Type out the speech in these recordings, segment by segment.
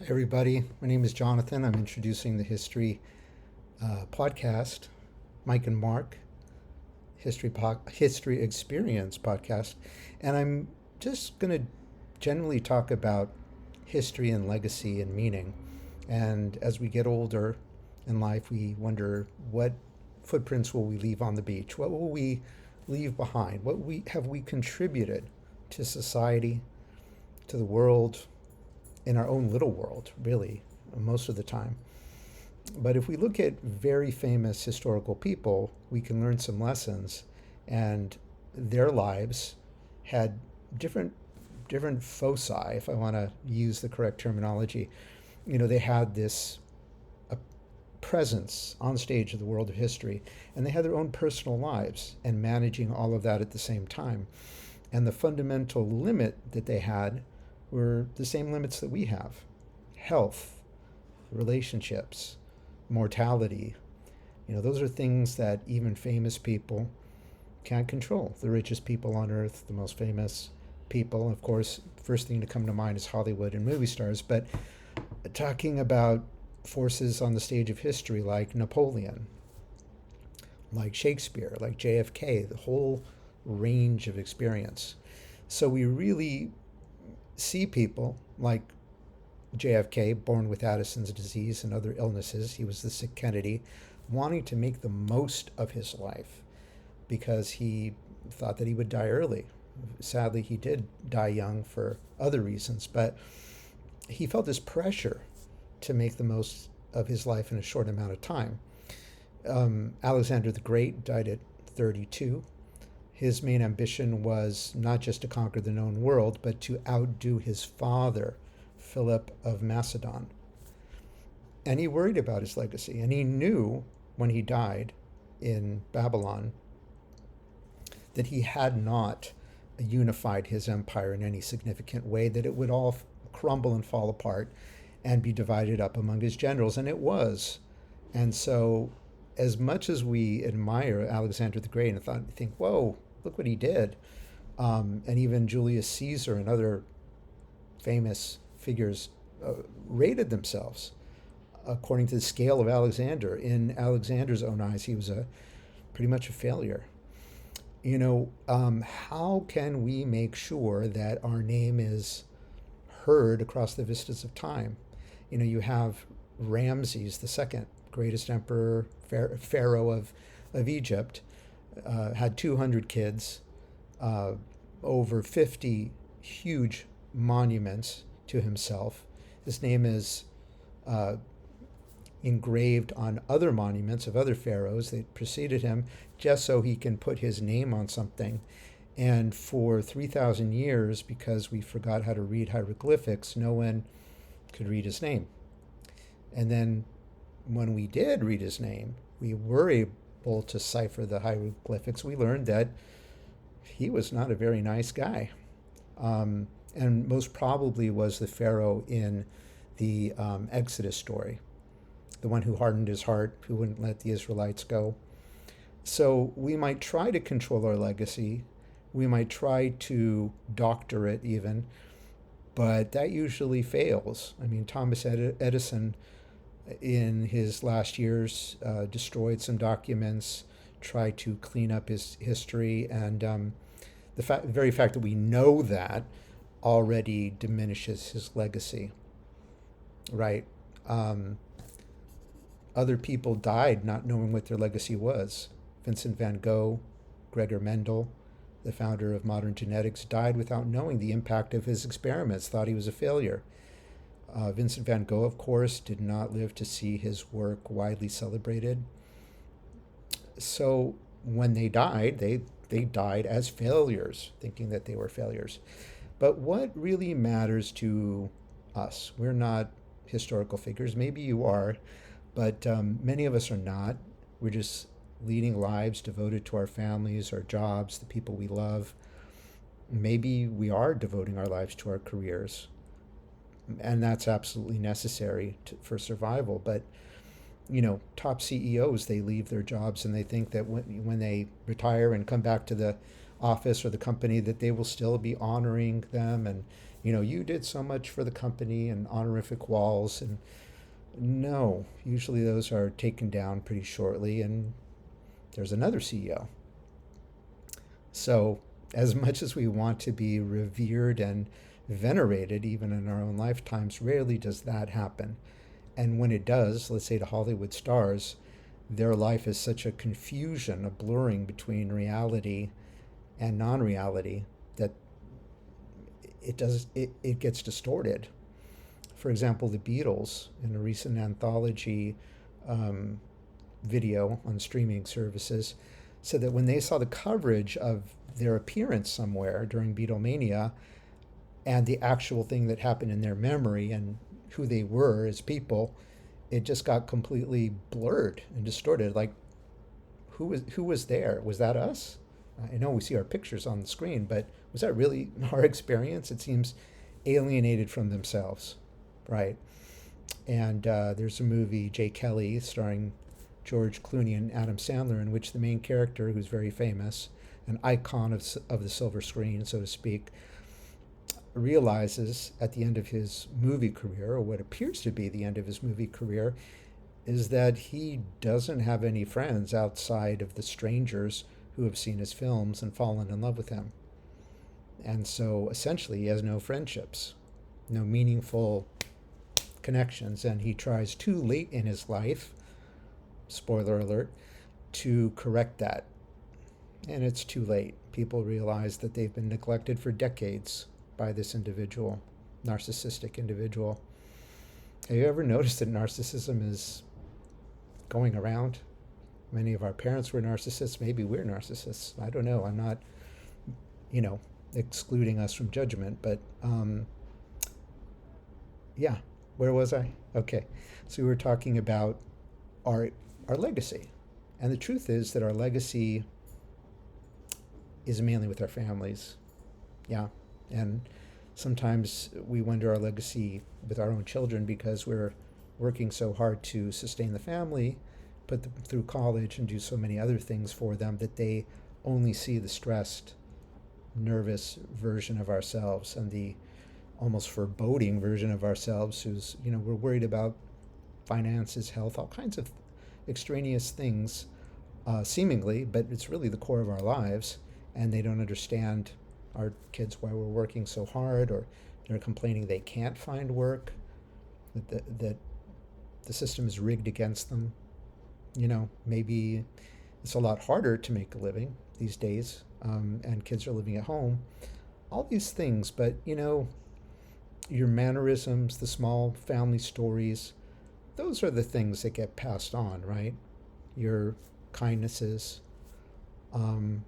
Hi, everybody. My name is Jonathan. I'm introducing the History podcast, Mike and Mark History Experience podcast. And I'm just going to generally talk about history and legacy and meaning. And as we get older in life, we wonder what footprints will we leave on the beach? What will we leave behind? What we have we contributed to society, to the world, in our own little world, really, most of the time. But if we look at very famous historical people, we can learn some lessons, and their lives had different foci, if I want to use the correct terminology. They had this a presence on stage of the world of history, and they had their own personal lives and managing all of that at the same time. And the fundamental limit that they had were the same limits that we have: health, relationships, mortality. Those are things that even famous people can't control. The richest people on earth, the most famous people. Of course, first thing to come to mind is Hollywood and movie stars. But talking about forces on the stage of history like Napoleon, like Shakespeare, like JFK, the whole range of experience. So we really see people like JFK, born with Addison's disease and other illnesses. He was the sick Kennedy, wanting to make the most of his life because he thought that he would die early. Sadly, he did die young for other reasons, but he felt this pressure to make the most of his life in a short amount of time. Alexander the Great died at 32. His main ambition was not just to conquer the known world, but to outdo his father, Philip of Macedon. And he worried about his legacy, and he knew when he died in Babylon that he had not unified his empire in any significant way, that it would all crumble and fall apart and be divided up among his generals, and it was. And so, as much as we admire Alexander the Great and think, whoa, look what he did, and even Julius Caesar and other famous figures rated themselves according to the scale of Alexander. In Alexander's own eyes, he was pretty much a failure. How can we make sure that our name is heard across the vistas of time? You have Ramses the second, greatest emperor, pharaoh of Egypt, had 200 kids, over 50 huge monuments to himself. His name is engraved on other monuments of other pharaohs that preceded him, just so he can put his name on something. And for 3,000 years, because we forgot how to read hieroglyphics, no one could read his name. And then when we did read his name, we were able to cipher the hieroglyphics. We learned that he was not a very nice guy. And most probably was the Pharaoh in the Exodus story, the one who hardened his heart, who wouldn't let the Israelites go. So we might try to control our legacy. We might try to doctor it even, but that usually fails. I mean, Thomas Edison, in his last years, destroyed some documents, tried to clean up his history, and the very fact that we know that already diminishes his legacy, right? Other people died not knowing what their legacy was. Vincent van Gogh, Gregor Mendel, the founder of modern genetics, died without knowing the impact of his experiments, thought he was a failure. Vincent van Gogh, of course, did not live to see his work widely celebrated. So when they died, they died as failures, thinking that they were failures. But what really matters to us? We're not historical figures. Maybe you are, but many of us are not. We're just leading lives devoted to our families, our jobs, the people we love. Maybe we are devoting our lives to our careers, and that's absolutely necessary for survival. But top CEOs, they leave their jobs and they think that when they retire and come back to the office or the company, that they will still be honoring them and You did so much for the company and honorific walls. And no, usually those are taken down pretty shortly, and there's another CEO. So, as much as we want to be revered and venerated, even in our own lifetimes, rarely does that happen. And when it does, let's say to Hollywood stars, their life is such a confusion, a blurring between reality and non-reality, that it gets distorted. For example, the Beatles, in a recent anthology um, video on streaming services, said that when they saw the coverage of their appearance somewhere during Beatlemania and the actual thing that happened in their memory and who they were as people, it just got completely blurred and distorted. Like, who was there? Was that us? I know we see our pictures on the screen, but was that really our experience? It seems alienated from themselves, right? And there's a movie, Jay Kelly, starring George Clooney and Adam Sandler, in which the main character, who's very famous, an icon of the silver screen, so to speak, realizes at the end of his movie career, or what appears to be the end of his movie career, is that he doesn't have any friends outside of the strangers who have seen his films and fallen in love with him. And so essentially, he has no friendships, no meaningful connections, and he tries too late in his life, spoiler alert, to correct that. And it's too late. People realize that they've been neglected for decades by this individual, narcissistic individual. Have you ever noticed that narcissism is going around? Many of our parents were narcissists. Maybe we're narcissists. I don't know. I'm not, you know, excluding us from judgment, but yeah, where was I? Okay, so we were talking about our our legacy, and the truth is that our legacy is mainly with our families. Yeah, and sometimes we wonder our legacy with our own children because we're working so hard to sustain the family, put them through college, and do so many other things for them that they only see the stressed, nervous version of ourselves and the almost foreboding version of ourselves who's, we're worried about finances, health, all kinds of extraneous things, seemingly, but it's really the core of our lives. And they don't understand, our kids, why we're working so hard, or they're complaining they can't find work, that the system is rigged against them. Maybe it's a lot harder to make a living these days, and kids are living at home. All these things, but your mannerisms, the small family stories, those are the things that get passed on, right? Your kindnesses, um,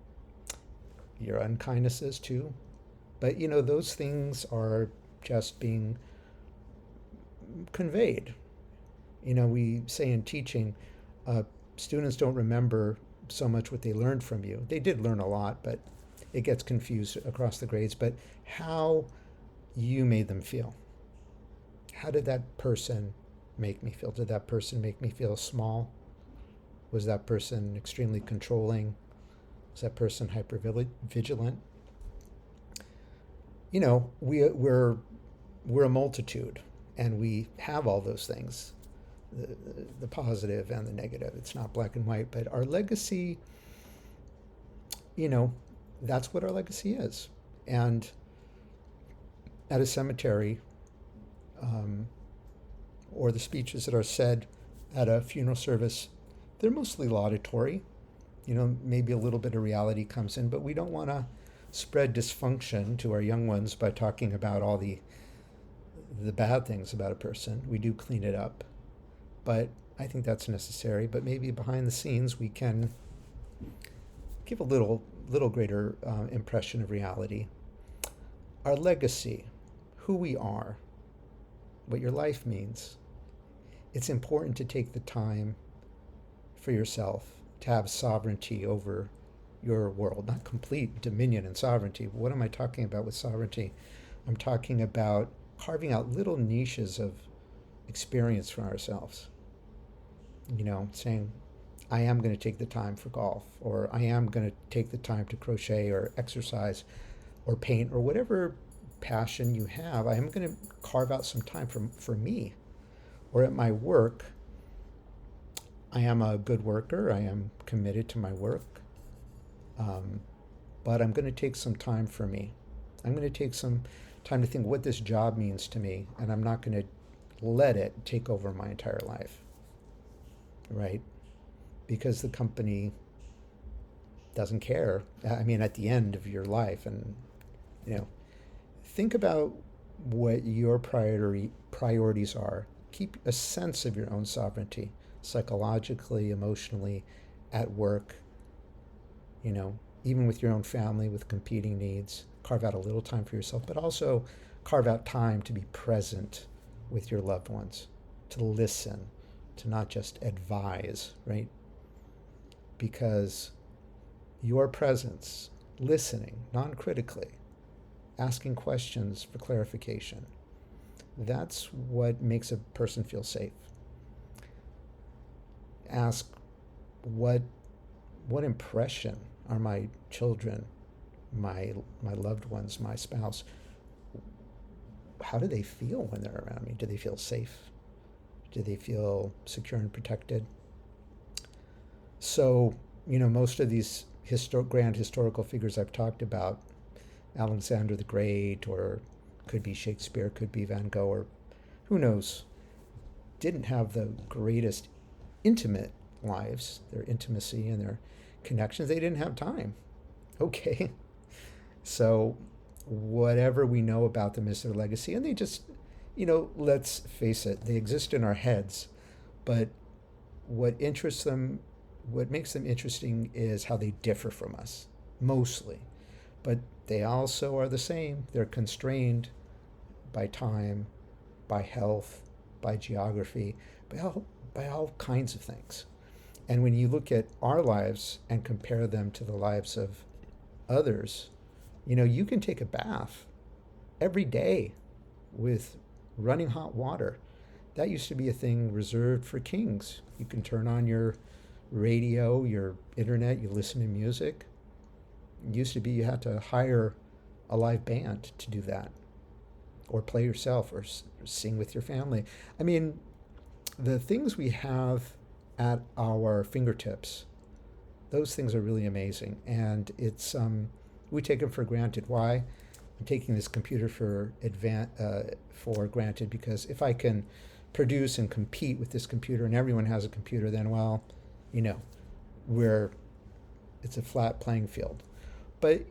your unkindnesses too. But those things are just being conveyed. We say in teaching, uh, students don't remember so much what they learned from you. They did learn a lot, but it gets confused across the grades. But how you made them feel. How did that person make me feel? Did that person make me feel small? Was that person extremely controlling? Was that person hyper vigilant? We're a multitude, and we have all those things, the positive and the negative. It's not black and white, but our legacy, you know, that's what our legacy is. And at a cemetery, um, or the speeches that are said at a funeral service, they're mostly laudatory. Maybe a little bit of reality comes in, but we don't want to spread dysfunction to our young ones by talking about all the bad things about a person. We do clean it up, but I think that's necessary. But maybe behind the scenes, we can give a little greater impression of reality. Our legacy, who we are, what your life means. It's important to take the time for yourself to have sovereignty over your world, not complete dominion and sovereignty. What am I talking about with sovereignty? I'm talking about carving out little niches of experience for ourselves. Saying, I am going to take the time for golf, or I am going to take the time to crochet or exercise or paint or whatever passion you have, I am going to carve out some time for me. Or at my work, I am a good worker. I am committed to my work. Um, but I'm going to take some time for me. I'm going to take some time to think what this job means to me, and I'm not going to let it take over my entire life, right? Because the company doesn't care. I mean, at the end of your life, and you know, think about what your priorities are. Keep a sense of your own sovereignty, psychologically, emotionally, at work, even with your own family with competing needs. Carve out a little time for yourself, but also carve out time to be present with your loved ones, to listen, to not just advise, right? Because your presence, listening non-critically, asking questions for clarification, that's what makes a person feel safe. Ask what impression are my children, my loved ones, my spouse, how do they feel when they're around me? Do they feel safe? Do they feel secure and protected? So, most of these grand historical figures I've talked about, Alexander the Great, or could be Shakespeare, could be Van Gogh, or who knows, didn't have the greatest intimate lives, their intimacy and their connections. They didn't have time. Okay. So whatever we know about them is their legacy. And they just, let's face it, they exist in our heads. But what interests them, what makes them interesting is how they differ from us, mostly. But they also are the same. They're constrained by time, by health, by geography, by all kinds of things. And when you look at our lives and compare them to the lives of others, you can take a bath every day with running hot water. That used to be a thing reserved for kings. You can turn on your radio, your internet, you listen to music. It used to be you had to hire a live band to do that, or play yourself, or sing with your family. I mean, the things we have at our fingertips, those things are really amazing. And it's we take them for granted. Why? I'm taking this computer for granted, because if I can produce and compete with this computer, and everyone has a computer, then it's a flat playing field. But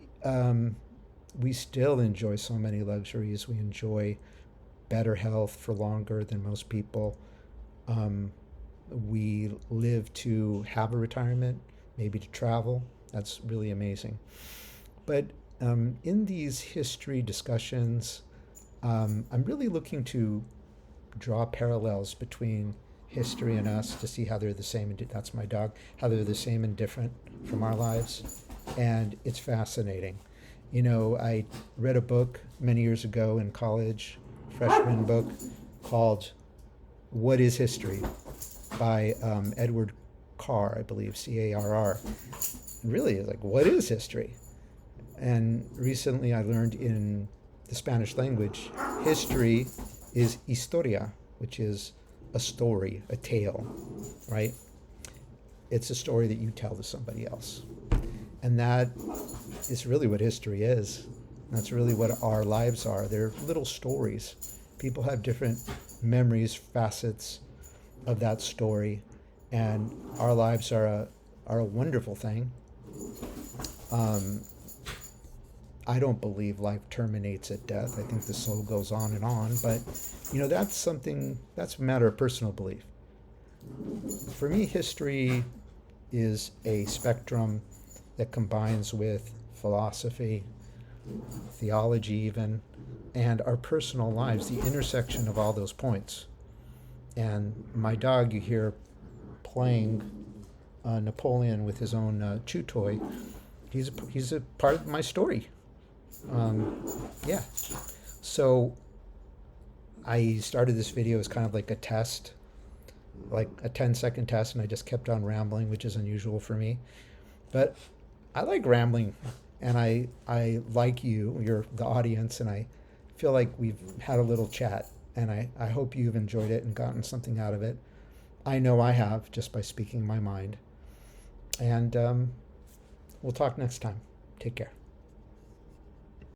we still enjoy so many luxuries. We enjoy better health for longer than most people. We live to have a retirement, maybe to travel. That's really amazing. But in these history discussions, I'm really looking to draw parallels between history and us, to see how they're the same, and that's my dog, how they're the same and different from our lives. And it's fascinating. I read a book many years ago in college, freshman book, called What is History? By Edward Carr, I believe, Carr. And really, it's like, what is history? And recently I learned in the Spanish language, history is historia, which is a story, a tale, right? It's a story that you tell to somebody else. And that is really what history is. That's really what our lives are. They're little stories. People have different memories, facets of that story, and our lives are a wonderful thing. I don't believe life terminates at death. I think the soul goes on and on, but that's a matter of personal belief. For me, history is a spectrum that combines with philosophy, theology even, and our personal lives, the intersection of all those points. And my dog, you hear playing Napoleon with his own chew toy. He's a part of my story. Yeah. So I started this video as kind of like a test, like a 10-second test, and I just kept on rambling, which is unusual for me. But I like rambling, and I like you're the audience, and I feel like we've had a little chat, and I hope you've enjoyed it and gotten something out of it. I know I have, just by speaking my mind. And we'll talk next time. Take care.